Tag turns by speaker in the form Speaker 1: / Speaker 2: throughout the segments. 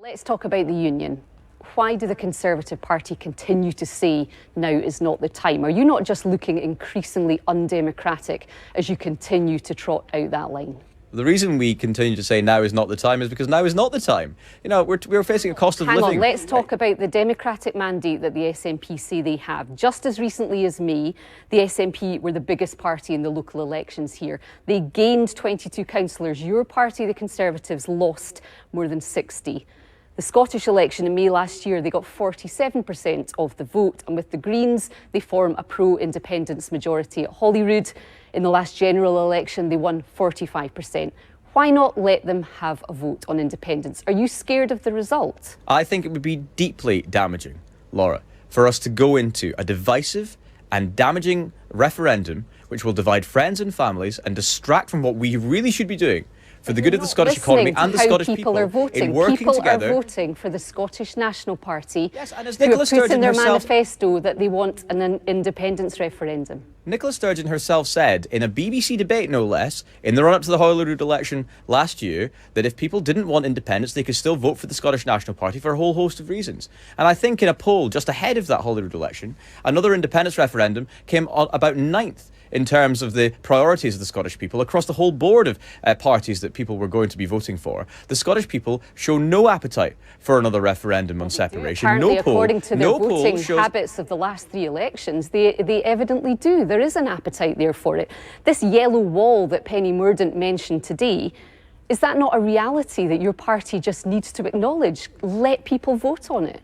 Speaker 1: Let's talk about the union. Why do the Conservative Party continue to say now is not the time? Are you not just looking increasingly undemocratic as you continue to trot out that line?
Speaker 2: The reason we continue to say now is not the time is because now is not the time. You know, we're facing a cost of living.
Speaker 1: Hang on, let's talk about the democratic mandate that the SNP say they have. Just as recently as May, the SNP were the biggest party in the local elections here. They gained 22 councillors. Your party, the Conservatives, lost more than 60. The Scottish election in May last year, they got 47% of the vote, and with the Greens, they form a pro-independence majority at Holyrood. In the last general election, they won 45%. Why not let them have a vote on independence? Are you scared of the result?
Speaker 2: I think it would be deeply damaging, Laura, for us to go into a divisive and damaging referendum which will divide friends and families and distract from what we really should be doing for the good of the Scottish economy and the Scottish people
Speaker 1: are voting.
Speaker 2: in working
Speaker 1: people
Speaker 2: together.
Speaker 1: Are voting for the Scottish National Party,
Speaker 2: yes, and as
Speaker 1: who
Speaker 2: Nicola
Speaker 1: have put in their
Speaker 2: Sturgeon
Speaker 1: manifesto that they want an independence referendum.
Speaker 2: Nicola Sturgeon herself said in a BBC debate, no less, in the run-up to the Holyrood election last year, that if people didn't want independence, they could still vote for the Scottish National Party for a whole host of reasons. And I think in a poll just ahead of that Holyrood election, another independence referendum came on about 9th in terms of the priorities of the Scottish people across the whole board of parties that people were going to be voting for. The Scottish people show no appetite for another referendum on separation.
Speaker 1: Apparently,
Speaker 2: no poll,
Speaker 1: according to their
Speaker 2: no
Speaker 1: voting
Speaker 2: shows
Speaker 1: habits of the last 3 elections, they evidently do. There is an appetite there for it. This yellow wall that Penny Mordaunt mentioned today, is that not a reality that your party just needs to acknowledge? Let people vote on it.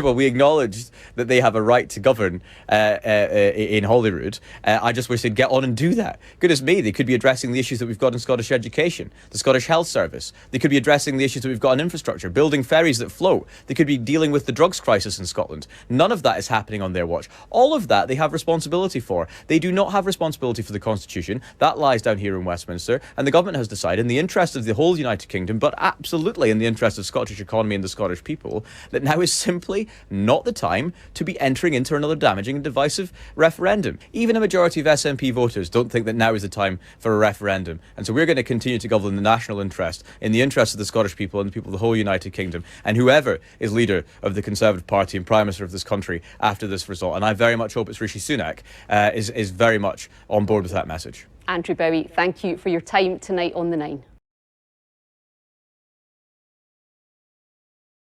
Speaker 2: Well, we acknowledged that they have a right to govern in Holyrood. I just wish they'd get on and do that. Goodness me, they could be addressing the issues that we've got in Scottish education, the Scottish Health Service. They could be addressing the issues that we've got in infrastructure, building ferries that float. They could be dealing with the drugs crisis in Scotland. None of that is happening on their watch. All of that they have responsibility for. They do not have responsibility for the Constitution. That lies down here in Westminster. And the government has decided, in the interest of the whole United Kingdom, but absolutely in the interest of Scottish economy and the Scottish people, that now is simply not the time to be entering into another damaging and divisive referendum. Even a majority of SNP voters don't think that now is the time for a referendum. And so we're going to continue to govern the national interest, in the interest of the Scottish people and the people of the whole United Kingdom, and whoever is leader of the Conservative Party and Prime Minister of this country after this result. And I very much hope it's Rishi Sunak is very much on board with that message.
Speaker 1: Andrew Bowie, thank you for your time tonight on The Nine.